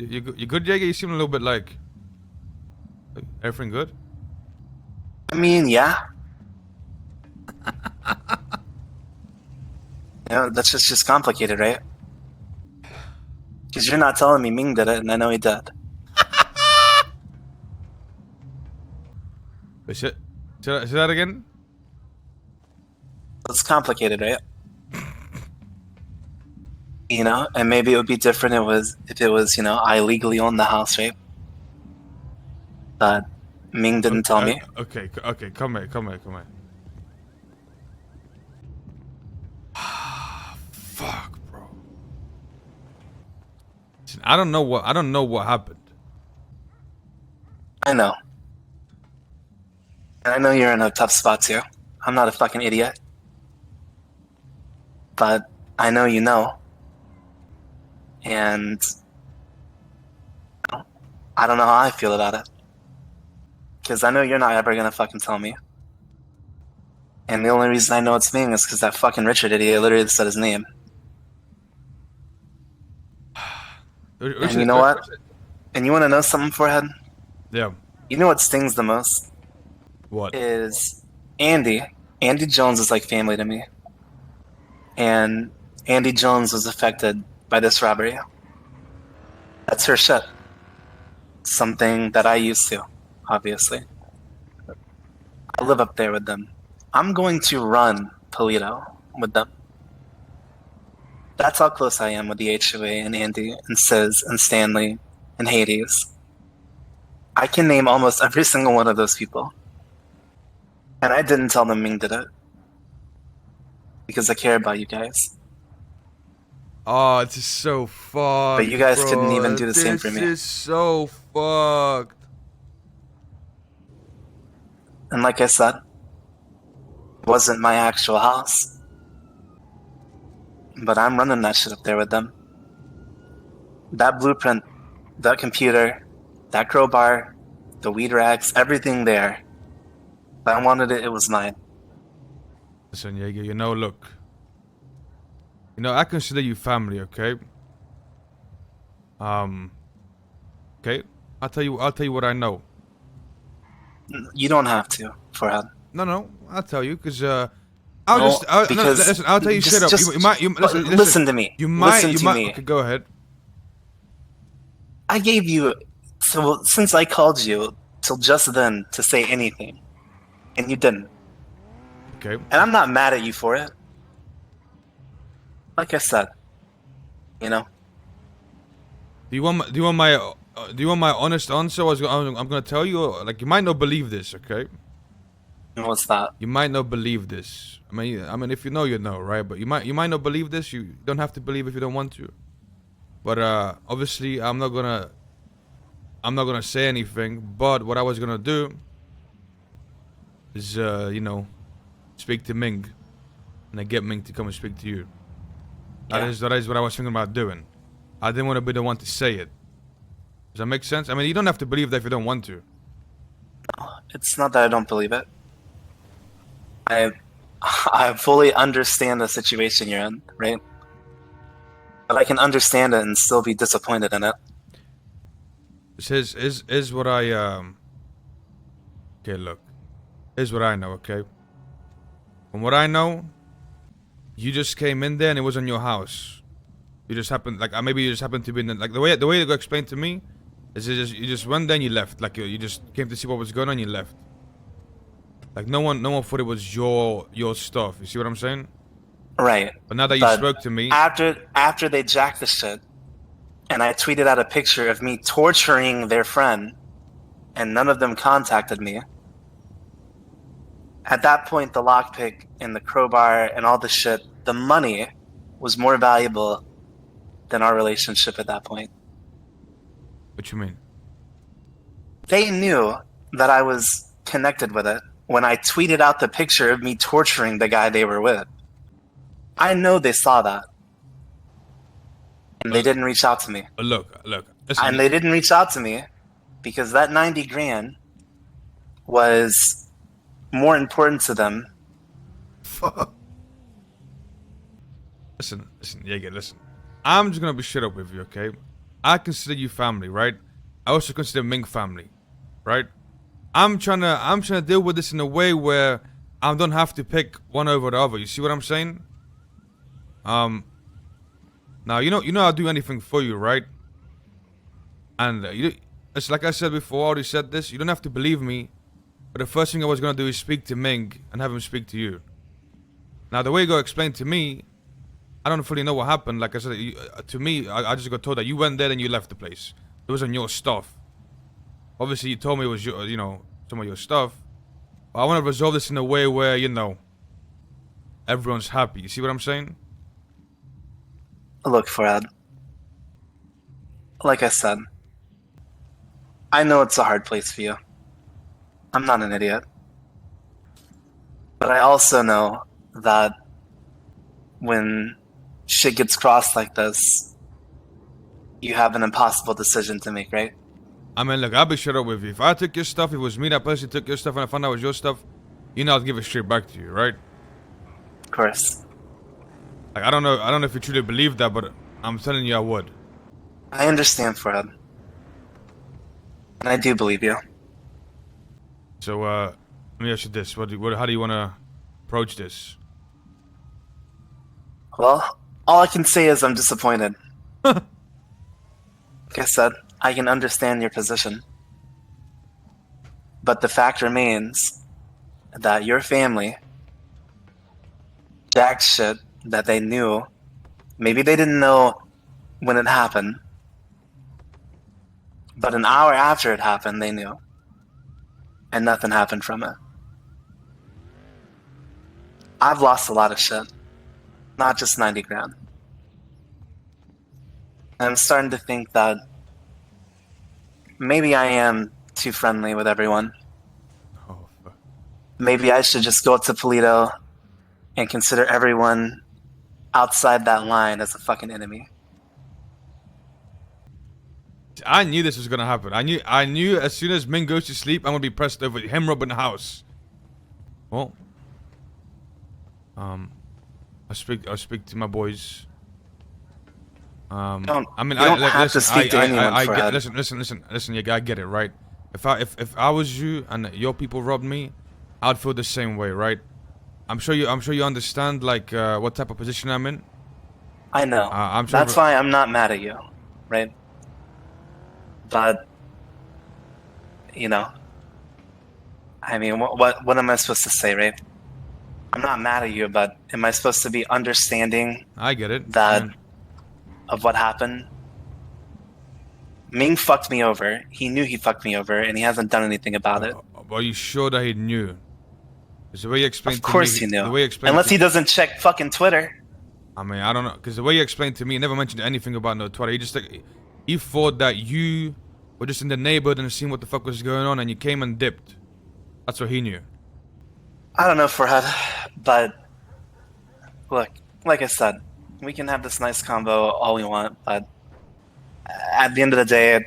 You good, Yeager? You seem a little bit like everything good? I mean, yeah. That's just complicated, right? Because you're not telling me Ming did it, and I know he did. Wait, say that again? It's complicated, right? And maybe it would be different if it was, I legally owned the house, right? But Ming didn't tell me. Okay, come here. Fuck, bro. Listen, I don't know what happened. I know. And I know you're in a tough spot too. I'm not a fucking idiot. But I know you know. And I don't know how I feel about it. Because I know you're not ever gonna fucking tell me. And the only reason I know it's Ming is because that fucking Richard idiot literally said his name. And you know what? And you want to know something, Forehead? Yeah. You know what stings the most? What? Is Andy. Andy Jones is like family to me. And Andy Jones was affected by this robbery. That's her shit. Something that I used to, obviously. I live up there with them. I'm going to run Polito with them. That's how close I am with the HOA and Andy and Sis and Stanley and Hades. I can name almost every single one of those people. And I didn't tell them Ming did it. Because I care about you guys. Oh, it's just so fucked. But you guys bro. couldn't even do the same for me. This is so fucked. And like I said, it wasn't my actual house. But I'm running that shit up there with them. That blueprint, that computer, that crowbar, the weed racks, everything there. If I wanted it, it was mine. Listen, Yeager, look. I consider you family, okay? Okay? I'll tell you what I know. You don't have to, Forehead. No, I'll tell you, because, listen, I'll tell you straight up. Listen to me. Listen to me. Okay, go ahead. I gave you, since I called you till just then to say anything, and you didn't. Okay. And I'm not mad at you for it. Like I said, Do you want my honest answer? I'm gonna tell you. Like, you might not believe this, okay? What's that? You might not believe this. I mean, if you know, you know, right? But you might not believe this. You don't have to believe if you don't want to. But obviously, I'm not gonna say anything. But what I was gonna do is, speak to Ming, and then get Ming to come and speak to you. Yeah. That is what I was thinking about doing. I didn't want to be the one to say it. Does that make sense? I mean, you don't have to believe that if you don't want to. It's not that I don't believe it. I fully understand the situation you're in, right? But I can understand it and still be disappointed in it. This is what I Okay, look. Here's what I know, okay? From what I know, you just came in there and it was in your house. You just happened, like, maybe you just happened to be in the, like, the way they got explained to me is you just went there and you left. Like, you just came to see what was going on and you left. Like, no one thought it was your stuff. You see what I'm saying? Right. But now that you spoke to me, after they jacked the shit, and I tweeted out a picture of me torturing their friend, and none of them contacted me. At that point, the lockpick and the crowbar and all the shit, the money was more valuable than our relationship at that point. what you mean? They knew that I was connected with it when I tweeted out the picture of me torturing the guy they were with. I know they saw that. And they didn't reach out to me. Look. Listen, And they didn't reach out to me because that 90 grand was more important to them. Listen, Yeager, listen. I'm just gonna be straight up with you, okay? I consider you family, right? I also consider Ming family, right? I'm trying to deal with this in a way where I don't have to pick one over the other. You see what I'm saying? Now you know I'll do anything for you, right? And it's like I said before. I already said this. You don't have to believe me, but the first thing I was gonna do is speak to Ming and have him speak to you. Now the way you go explain to me, I don't fully know what happened. Like I said, to me, I just got told that you went there and you left the place. It wasn't your stuff. Obviously, you told me it was your, some of your stuff. But I want to resolve this in a way where, everyone's happy. You see what I'm saying? Look, Farad. Like I said, I know it's a hard place for you. I'm not an idiot. But I also know that when shit gets crossed like this, you have an impossible decision to make, right? I mean, look, I'll be straight up with you. If I took your stuff, if it was me that personally took your stuff and I found out it was your stuff, I'd give it straight back to you, right? Of course. Like, I don't know if you truly believe that, but I'm telling you I would. I understand, Farad. And I do believe you. So, let me ask you this. How do you want to approach this? Well, all I can say is I'm disappointed. Like I said, I can understand your position. But the fact remains that your family, jack shit that they knew, maybe they didn't know when it happened, but an hour after it happened, they knew. And nothing happened from it. I've lost a lot of shit. Not just 90 grand. I'm starting to think that maybe I am too friendly with everyone. Oh, fuck. Maybe I should just go to Polito and consider everyone outside that line as a fucking enemy. I knew this was gonna happen. I knew as soon as Ming goes to sleep, I'm gonna be pressed over him robbing the house. Well, I'll speak to my boys. I mean, you don't have to speak to anyone, Fred. Listen, yeah, I get it, right? If I was you and your people robbed me, I'd feel the same way, right? I'm sure you understand like what type of position I'm in. I know. I'm sure That's why I'm not mad at you, right? But I mean, what am I supposed to say, right? I'm not mad at you, but am I supposed to be understanding? I get it. That of what happened. Ming fucked me over. He knew he fucked me over, and he hasn't done anything about it. Are you sure that he knew? Because the way you explained to me... Of course he knew. The way you explained Unless he doesn't check fucking Twitter. I mean, I don't know. Because the way you explained to me, he never mentioned anything about no Twitter. He thought that you were just in the neighborhood and seeing what the fuck was going on, and you came and dipped. That's what he knew. I don't know, Farhad, but look, like I said, we can have this nice combo all we want, but at the end of the day,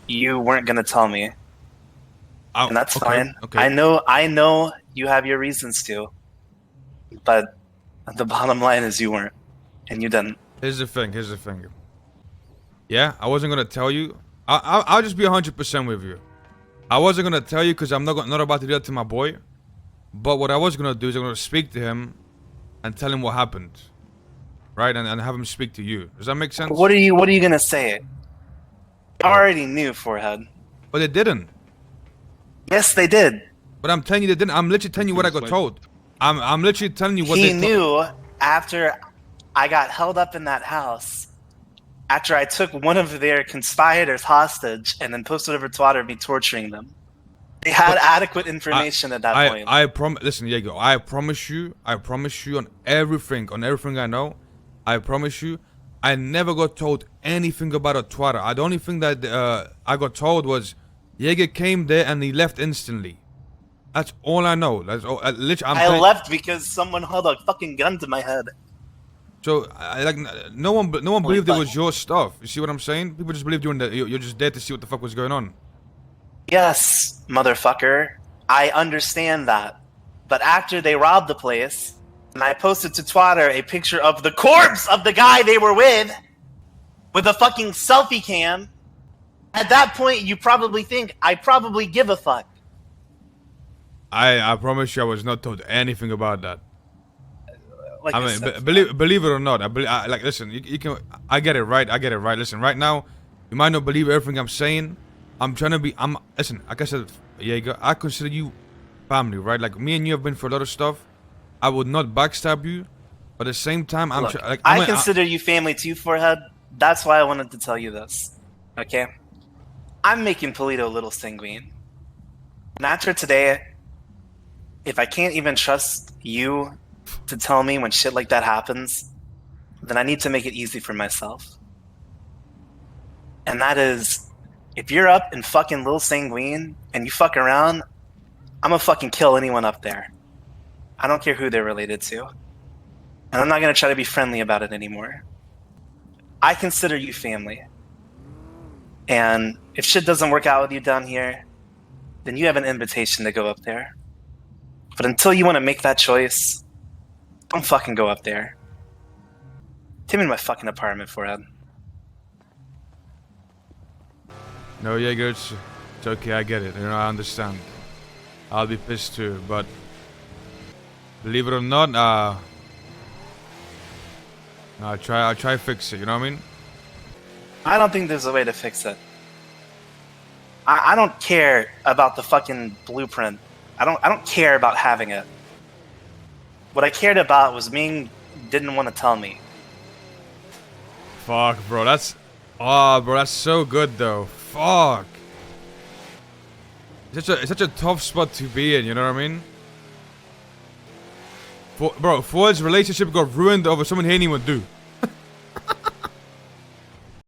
you weren't gonna tell me, and that's fine. Okay. I know you have your reasons to, but the bottom line is you weren't, and you didn't. Here's the thing. Yeah, I wasn't gonna tell you. I'll just be 100% with you. I wasn't gonna tell you because I'm not about to do that to my boy. But what I was gonna do is I'm gonna speak to him and tell him what happened, right? And have him speak to you. Does that make sense? What are you gonna say? I already knew, Forehead. But they didn't. Yes, they did. But I'm telling you they didn't. I'm literally telling you what I got told. I'm literally telling you what he knew after I got held up in that house. After I took one of their conspirators hostage and then posted over Twitter me torturing them. They had adequate information at that point. Listen, Yeager, I promise you on everything I know, I promise you, I never got told anything about a Twitter. The only thing that I got told was Yeager came there and he left instantly. That's all I know. That's all. I left because someone held a fucking gun to my head. So, no one believed it was your stuff. You see what I'm saying? People just believed you're just there to see what the fuck was going on. Yes, motherfucker. I understand that. But after they robbed the place, and I posted to Twitter a picture of the corpse of the guy they were with, with a fucking selfie cam, at that point you probably think I probably give a fuck. I promise you, I was not told anything about that. Like I mean, said, believe it or not, like, listen, you can, I get it right, Listen, right now, you might not believe everything I'm saying. Listen, like I said, Yeager, I consider you family, right? Like, me and you have been through a lot of stuff. I would not backstab you, but at the same time, look, I consider you family too, Forehead. That's why I wanted to tell you this, okay? I'm making Polito a little sanguine. And after today, if I can't even trust you to tell me when shit like that happens, then I need to make it easy for myself. And that is, if you're up in fucking Lil Sanguine and you fuck around, I'm gonna fucking kill anyone up there. I don't care who they're related to. And I'm not gonna try to be friendly about it anymore. I consider you family. And if shit doesn't work out with you down here, then you have an invitation to go up there. But until you want to make that choice, don't fucking go up there. Take me to my fucking apartment, Forehead. No, Yeager, it's okay, I get it, I understand. I'll be pissed too, but believe it or not, I'll try to fix it, you know what I mean? I don't think there's a way to fix it. I don't care about the fucking blueprint. I don't care about having it. What I cared about was Ming didn't want to tell me. Fuck, bro, that's so good though. Fuck. It's such a tough spot to be in, you know what I mean? Bro, Ford's relationship got ruined over someone he didn't even do.